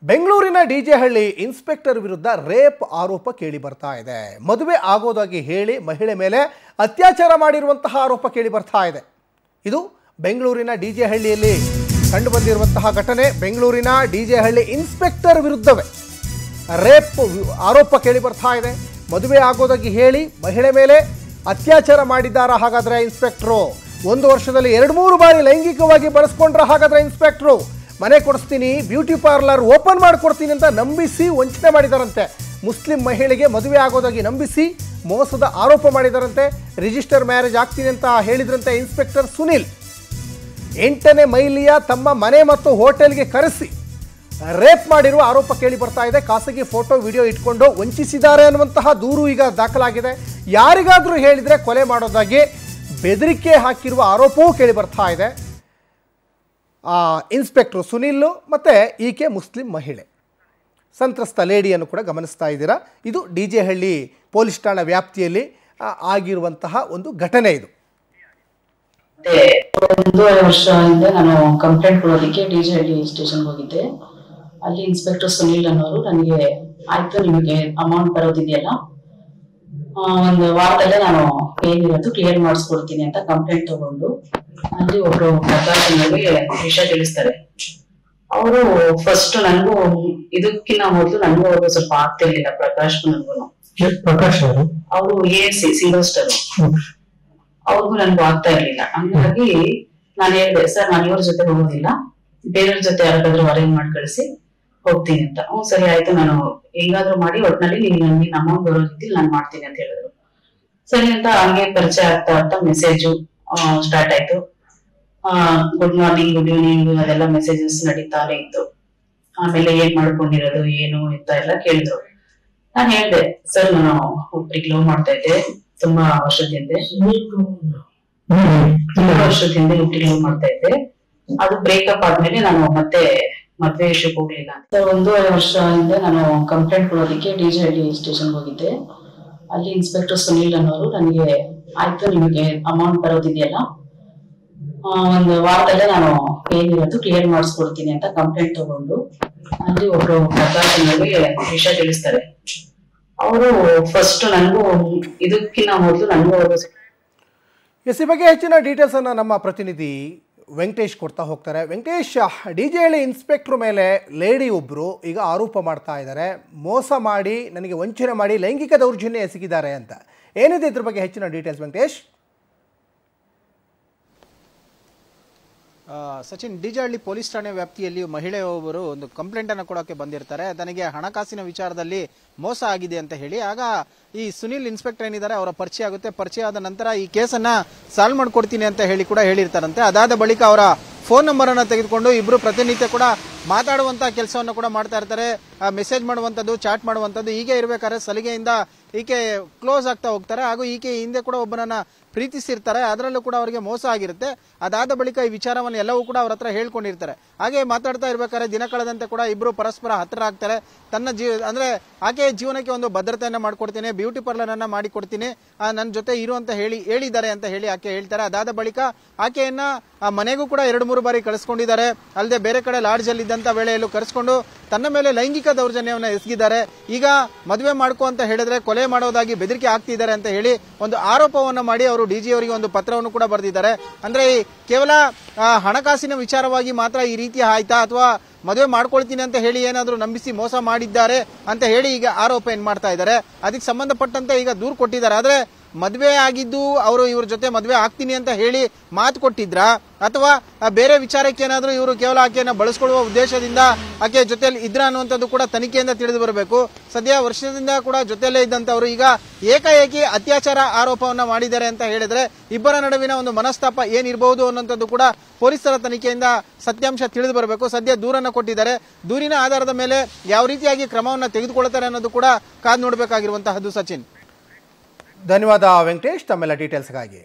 ಬೆಂಗಳೂರಿನ ಡಿಜೆಹಳ್ಳಿ ಇನ್ಸ್ಪೆಕ್ಟರ್ ವಿರುದ್ಧ ರೇಪ್ ಆರೋಪ ಕೇಳಿ ಬರ್ತಾ ಇದೆ. ಮದುವೆ ಆಗೋದಾಗಿ ಹೇಳಿ ಮಹಿಳೆ ಮೇಲೆ ಅತ್ಯಾಚಾರ ಮಾಡಿರುವಂತಹ ಆರೋಪ ಕೇಳಿ ಬರ್ತಾ ಇದೆ. ಇದು ಬೆಂಗಳೂರಿನ ಡಿಜೆಹಳ್ಳಿಯಲ್ಲಿ ಕಂಡು ಬಂದಿರುವಂತಹ ಘಟನೆ. ಬೆಂಗಳೂರಿನ ಡಿಜೆಹಳ್ಳಿ ಇನ್ಸ್ಪೆಕ್ಟರ್ ವಿರುದ್ಧವೇ ರೇಪ್ ಆರೋಪ ಕೇಳಿ ಬರ್ತಾ ಇದೆ. ಮದುವೆ ಆಗೋದಾಗಿ ಹೇಳಿ ಮಹಿಳೆ ಮೇಲೆ ಅತ್ಯಾಚಾರ ಮಾಡಿದ್ದಾರಾ? ಹಾಗಾದ್ರೆ ಇನ್ಸ್ಪೆಕ್ಟ್ರು 1 ವರ್ಷದಲ್ಲಿ 2-3 ಬಾರಿ ಲೈಂಗಿಕವಾಗಿ ಬಳಸ್ಕೊಂಡ್ರ? ಹಾಗಾದ್ರೆ ಇನ್ಸ್ಪೆಕ್ಟ್ರು ಮನೆ ಕೊಡಿಸ್ತೀನಿ, ಬ್ಯೂಟಿ ಪಾರ್ಲರ್ ಓಪನ್ ಮಾಡಿಕೊಡ್ತೀನಿ ಅಂತ ನಂಬಿಸಿ ವಂಚನೆ ಮಾಡಿದಾರಂತೆ. ಮುಸ್ಲಿಂ ಮಹಿಳೆಗೆ ಮದುವೆ ಆಗೋದಾಗಿ ನಂಬಿಸಿ ಮೋಸದ ಆರೋಪ ಮಾಡಿದಾರಂತೆ. ರಿಜಿಸ್ಟರ್ ಮ್ಯಾರೇಜ್ ಆಗ್ತೀನಿ ಅಂತ ಹೇಳಿದ್ರಂತೆ ಇನ್ಸ್ಪೆಕ್ಟರ್ ಸುನಿಲ್. 8ನೇ ಮೈಲಿಯ ತಮ್ಮ ಮನೆ ಮತ್ತು ಹೋಟೆಲ್ಗೆ ಕರೆಸಿ ರೇಪ್ ಮಾಡಿರುವ ಆರೋಪ ಕೇಳಿ ಬರ್ತಾ ಇದೆ. ಖಾಸಗಿ ಫೋಟೋ ವಿಡಿಯೋ ಇಟ್ಕೊಂಡು ವಂಚಿಸಿದ್ದಾರೆ ಅನ್ನುವಂತಹ ದೂರು ಈಗ ದಾಖಲಾಗಿದೆ. ಯಾರಿಗಾದರೂ ಹೇಳಿದರೆ ಕೊಲೆ ಮಾಡೋದಾಗಿ ಬೆದರಿಕೆ ಹಾಕಿರುವ ಆರೋಪವೂ ಕೇಳಿ ಬರ್ತಾ ಇದೆ. ಇನ್ಸ್ಪೆಕ್ಟರ್ ಸುನಿಲ್ ಮತ್ತು ಈಕೆ ಮುಸ್ಲಿಂ ಮಹಿಳೆ, ಸಂತ್ರಸ್ತ ಲೇಡಿಯನ್ನು ಕೂಡ ಗಮನಿಸ್ತಾ ಇದ್ದೀರಾ. ಇದು ಡಿಜೆಹಳ್ಳಿ ಪೊಲೀಸ್ ಠಾಣಾ ವ್ಯಾಪ್ತಿಯಲ್ಲಿ ಆಗಿರುವಂತಹ ಒಂದು ಘಟನೆ. ಇದು 1.5 ವರ್ಷದಿಂದ ನಾನು ಕಂಪ್ಲೇಂಟ್ ಕೊಡೋದಕ್ಕೆ ಡಿಜೆಹಳ್ಳಿ ಸ್ಟೇಷನ್ಗೆ ಹೋಗಿದ್ದೆ. ಅಲ್ಲಿ ಇನ್ಸ್ಪೆಕ್ಟರ್ ಸುನಿಲ್ ಅನ್ನೋರು ನನಗೆ ಆಯ್ತು, ನಿಮಗೆ ಅಮೌಂಟ್ ಬರೋದಿದೆಯಲ್ಲ, 1 ವಾರದಲ್ಲೇ ನಾನು ಏನಿರೋದು ಕ್ಲಿಯರ್ ಮಾಡಿಸ್ಕೊಡ್ತೀನಿ ಅಂತ ಕಂಪ್ಲೇಂಟ್ ತಗೊಂಡು ಅಲ್ಲಿ ಒಬ್ರು ಪ್ರಕಾಶ್ ಅನ್ನೋರಿಗೆ ವಿಷಯ ತಿಳಿಸ್ತಾರೆ. ಅವರು ಫಸ್ಟ್ ನನಗೂ ಇದಕ್ಕಿಂತ ಮೊದಲು ನನಗೂ ಅವ್ರಿಗೂ ಸ್ವಲ್ಪ ಆಗ್ತಿರ್ಲಿಲ್ಲ. ಪ್ರಕಾಶ್ಗೂ ನನಗೂ ಅವರು ಸಿಂಗಲ್ ಸ್ಟಾರ್, ಅವ್ರಿಗೂ ನನ್ಗೂ ಆಗ್ತಾ ಇರ್ಲಿಲ್ಲ. ಹಂಗಾಗಿ ನಾನು ಹೇಳಿದೆ, ಸರ್ ನಾನು ಇವ್ರ ಜೊತೆ ಹೋಗೋದಿಲ್ಲ, ಬೇರೆಯವ್ರ ಜೊತೆ ಯಾರಾದ್ರೂ ಅರೇಂಜ್ ಮಾಡಿ ಕಳಿಸಿ ಹೋಗ್ತೀನಿ ಅಂತ. ಸರಿ ಆಯ್ತು, ನಾನು ಹೆಂಗಾದ್ರೂ ಮಾಡಿ ಒಟ್ನಲ್ಲಿ ನೀನ್ ಅಮೌಂಟ್ ಬರೋ ರೀತಿಲಿ ನಾನು ಮಾಡ್ತೀನಿ ಅಂತ ಹೇಳಿದ್ರು. ಸರಿ ಅಂತ ಹಂಗೆ ಪರಿಚಯ ಆಗ್ತಾ ಮೆಸೇಜು ಸ್ಟಾರ್ಟ್ ಆಯ್ತು. ಗುಡ್ ಮಾರ್ನಿಂಗ್, ಗುಡ್ ಈವ್ನಿಂಗ್ ಅದೆಲ್ಲ ಮೆಸೇಜಸ್ ನಡೀತಾನೆ ಇತ್ತು. ಆಮೇಲೆ ಏನ್ ಮಾಡ್ಕೊಂಡಿರೋದು ಏನು ಅಂತ ಎಲ್ಲ ಕೇಳಿದ್ರು. ನಾನ್ ಹೇಳ್ದೆ, ಸರ್ ನಾನು ಒಬ್ರಿಗೆ ಲವ್ ಮಾಡ್ತಾ ಇದ್ದೆ, ತುಂಬಾ ವರ್ಷದ ಹಿಂದೆ ಒಟ್ಟಿಗೆ ಲವ್ ಮಾಡ್ತಾ ಇದ್ದೆ. ಅದು ಬ್ರೇಕಪ್ ಆದ್ಮೇಲೆ ನಾನು ಮತ್ತೆ ಮದ್ವೆ ವಿಷಯಕ್ಕೆ ಹೋಗ್ಲಿಲ್ಲ. 1.5 ವರ್ಷದಿಂದ ನಾನು ಕಂಪ್ಲೇಂಟ್ ಕೊಡೋದಕ್ಕೆ ಡಿಜೆಹಳ್ಳಿ ಸ್ಟೇಷನ್ಗೆ ಹೋಗಿದ್ದೆ. ಅಲ್ಲಿ ಇನ್ಸ್ಪೆಕ್ಟರ್ ಸುನಿಲ್ ಅನ್ನೋರು ನನಗೆ ಆಯ್ತು, ನಿಮಗೆ ಅಮೌಂಟ್ ಬರೋದಿದೆಯಲ್ಲ, 1 ವಾರದಲ್ಲೇ ನಾನು ಏನಿರೋದು ಕ್ಲಿಯರ್ ಮಾಡಿಸ್ಕೊಡ್ತೀನಿ ಅಂತ ಕಂಪ್ಲೇಂಟ್ ತಗೊಂಡು ಅಲ್ಲಿ ಒಬ್ರು ಪ್ರಕಾಶ್ ಅನ್ನೋರಿಗೆ ವಿಷಯ ತಿಳಿಸ್ತಾರೆ. ಅವರು ಫಸ್ಟ್ ನನಗೂ ಇದಕ್ಕಿಂತ ಮೊದಲು ನನಗೂ ಅವರು ಈ ಬಗ್ಗೆ ಹೆಚ್ಚಿನ ಡೀಟೇಲ್ಸ್ ಅನ್ನು ನಮ್ಮ ಪ್ರತಿನಿಧಿ ವೆಂಕಟೇಶ್ ಕೊಡ್ತಾ ಹೋಗ್ತಾರೆ. ವೆಂಕಟೇಶ್, ಡಿಜೆಹಳ್ಳಿ ಇನ್ಸ್ಪೆಕ್ಟರ್ ಮೇಲೆ ಲೇಡಿ ಒಬ್ಬರು ಈಗ ಆರೋಪ ಮಾಡ್ತಾ ಇದ್ದಾರೆ, ಮೋಸ ಮಾಡಿ ನನಗೆ ವಂಚನೆ ಮಾಡಿ ಲೈಂಗಿಕ ದೌರ್ಜನ್ಯ ಎಸಗಿದ್ದಾರೆ ಅಂತ. ಏನಿದೆ ಇದ್ರ ಬಗ್ಗೆ ಹೆಚ್ಚಿನ ಡೀಟೇಲ್ಸ್ ವೆಂಕಟೇಶ್? ಸಚಿನ್, ಡಿಜೆಹಳ್ಳಿ ಪೊಲೀಸ್ ಠಾಣೆ ವ್ಯಾಪ್ತಿಯಲ್ಲಿ ಮಹಿಳೆಯೊಬ್ಬರು ಒಂದು ಕಂಪ್ಲೇಂಟ್ ಅನ್ನು ಕೊಡೋಕೆ ಬಂದಿರ್ತಾರೆ. ತನಗೆ ಹಣಕಾಸಿನ ವಿಚಾರದಲ್ಲಿ ಮೋಸ ಆಗಿದೆ ಅಂತ ಹೇಳಿ. ಆಗ ಈ ಸುನಿಲ್ ಇನ್ಸ್ಪೆಕ್ಟರ್ ಏನಿದ್ದಾರೆ ಅವರ ಪರಿಚಯ ಆಗುತ್ತೆ. ಪರಿಚಯ ಆದ ನಂತರ ಈ ಕೇಸನ್ನ ಸಾಲ್ವ್ ಮಾಡ್ಕೊಡ್ತೀನಿ ಅಂತ ಹೇಳಿ ಕೂಡ ಹೇಳಿರ್ತಾರಂತೆ. ಅದಾದ ಬಳಿಕ ಅವರ ಫೋನ್ ನಂಬರ್ ಅನ್ನು ತೆಗೆದುಕೊಂಡು ಇಬ್ರು ಪ್ರತಿನಿತ್ಯ ಕೂಡ ಮಾತಾಡುವಂತ ಕೆಲಸವನ್ನು ಕೂಡ ಮಾಡ್ತಾ ಇರ್ತಾರೆ. ಮೆಸೇಜ್ ಮಾಡುವಂತದ್ದು, ಚಾಟ್ ಮಾಡುವಂತದ್ದು. ಹೀಗೆ ಇರಬೇಕಾದ್ರೆ ಸಲಿಗೆಯಿಂದ ಈಕೆ ಕ್ಲೋಸ್ ಆಗ್ತಾ ಹೋಗ್ತಾರೆ. ಹಾಗೂ ಈಕೆ ಹಿಂದೆ ಕೂಡ ಒಬ್ಬನನ್ನ ಪ್ರೀತಿಸಿರ್ತಾರೆ, ಅದರಲ್ಲೂ ಕೂಡ ಅವರಿಗೆ ಮೋಸ ಆಗಿರುತ್ತೆ. ಅದಾದ ಬಳಿಕ ಈ ವಿಚಾರವನ್ನು ಎಲ್ಲವೂ ಕೂಡ ಅವ್ರ ಹತ್ರ ಹೇಳ್ಕೊಂಡಿರ್ತಾರೆ. ಹಾಗೆ ಮಾತಾಡ್ತಾ ಇರ್ಬೇಕಾದ್ರೆ ದಿನ ಕಳೆದಂತೆ ಕೂಡ ಇಬ್ರು ಪರಸ್ಪರ ಹತ್ತಿರ ಆಗ್ತಾರೆ. ತನ್ನ ಅಂದ್ರೆ ಆಕೆಯ ಜೀವನಕ್ಕೆ ಒಂದು ಭದ್ರತೆಯನ್ನ ಮಾಡ್ಕೊಡ್ತೀನಿ, ಬ್ಯೂಟಿ ಪಾರ್ಲರ್ ಅನ್ನ ಮಾಡಿಕೊಡ್ತೀನಿ, ನನ್ನ ಜೊತೆ ಇರು ಅಂತ ಹೇಳಿದ್ದಾರೆ ಅಂತ ಹೇಳಿ ಆಕೆ ಹೇಳ್ತಾರೆ. ಅದಾದ ಬಳಿಕ ಆಕೆಯನ್ನ ಮನೆಗೂ ಕೂಡ 2-3 ಬಾರಿ ಕಳಿಸ್ಕೊಂಡಿದ್ದಾರೆ. ಅಲ್ಲದೆ ಬೇರೆ ಕಡೆ ಲಾಡ್ಜ್ ಅಲ್ಲಿ ಇದ್ದಂತ ವೇಳೆಯಲ್ಲೂ ಕರೆಸ್ಕೊಂಡು ತನ್ನ ಮೇಲೆ ಲೈಂಗಿಕ ದೌರ್ಜನ್ಯವನ್ನ ಎಸಗಿದ್ದಾರೆ. ಈಗ ಮದುವೆ ಮಾಡ್ಕೊ ಅಂತ ಹೇಳಿದ್ರೆ ಕೊಲೆ ಮಾಡೋದಾಗಿ ಬೆದರಿಕೆ ಆಗ್ತಿದ್ದಾರೆ ಅಂತ ಹೇಳಿ ಒಂದು ಆರೋಪವನ್ನು ಮಾಡಿ ಅವರು ಡಿಜಿ ಅವರಿಗೆ ಒಂದು ಪತ್ರವನ್ನು ಕೂಡ ಬರೆದಿದ್ದಾರೆ. ಅಂದ್ರೆ ಕೇವಲ ಹಣಕಾಸಿನ ವಿಚಾರವಾಗಿ ಮಾತ್ರ ಈ ರೀತಿ ಆಯ್ತಾ, ಅಥವಾ ಮದುವೆ ಮಾಡ್ಕೊಳ್ತೀನಿ ಅಂತ ಹೇಳಿ ಏನಾದ್ರೂ ನಂಬಿಸಿ ಮೋಸ ಮಾಡಿದ್ದಾರೆ ಅಂತ ಹೇಳಿ ಈಗ ಆರೋಪ ಏನ್ ಮಾಡ್ತಾ ಇದ್ದಾರೆ. ಅದಕ್ಕೆ ಸಂಬಂಧಪಟ್ಟಂತೆ ಈಗ ದೂರು ಕೊಟ್ಟಿದ್ದಾರೆ. ಆದ್ರೆ ಮದುವೆ ಆಗಿದ್ದು ಅವರು ಇವ್ರ ಜೊತೆ ಮದುವೆ ಆಗ್ತೀನಿ ಅಂತ ಹೇಳಿ ಮಾತು ಕೊಟ್ಟಿದ್ರಾ, ಅಥವಾ ಬೇರೆ ವಿಚಾರಕ್ಕೆ ಏನಾದ್ರೂ ಇವರು ಕೇವಲ ಆಕೆಯನ್ನ ಬಳಸ್ಕೊಳ್ಳುವ ಉದ್ದೇಶದಿಂದ ಆಕೆಯ ಜೊತೆಯಲ್ಲಿ ಇದ್ರ ಅನ್ನುವಂಥದ್ದು ಕೂಡ ತನಿಖೆಯಿಂದ ತಿಳಿದು ಬರಬೇಕು. ಸದ್ಯ ವರ್ಷದಿಂದ ಕೂಡ ಜೊತೆಯಲ್ಲೇ ಇದ್ದಂತವರು ಈಗ ಏಕಾಏಕಿ ಅತ್ಯಾಚಾರ ಆರೋಪವನ್ನ ಮಾಡಿದ್ದಾರೆ ಅಂತ ಹೇಳಿದ್ರೆ ಇಬ್ಬರ ನಡುವಿನ ಒಂದು ಮನಸ್ತಾಪ ಏನಿರಬಹುದು ಅನ್ನೋಂಥದ್ದು ಕೂಡ ಪೊಲೀಸರ ತನಿಖೆಯಿಂದ ಸತ್ಯಾಂಶ ತಿಳಿದು ಬರಬೇಕು. ಸದ್ಯ ದೂರನ್ನ ಕೊಟ್ಟಿದ್ದಾರೆ. ದೂರಿನ ಆಧಾರದ ಮೇಲೆ ಯಾವ ರೀತಿಯಾಗಿ ಕ್ರಮವನ್ನ ತೆಗೆದುಕೊಳ್ಳುತ್ತಾರೆ ಅನ್ನೋದು ಕೂಡ ಕಾದು ನೋಡಬೇಕಾಗಿರುವಂತಹದ್ದು. ಸಚಿನ್, ಧನ್ಯವಾದ ವೆಂಕಟೇಶ್ ತಮ್ಮೆಲ್ಲ ಡೀಟೇಲ್ಸ್ಗಾಗಿ.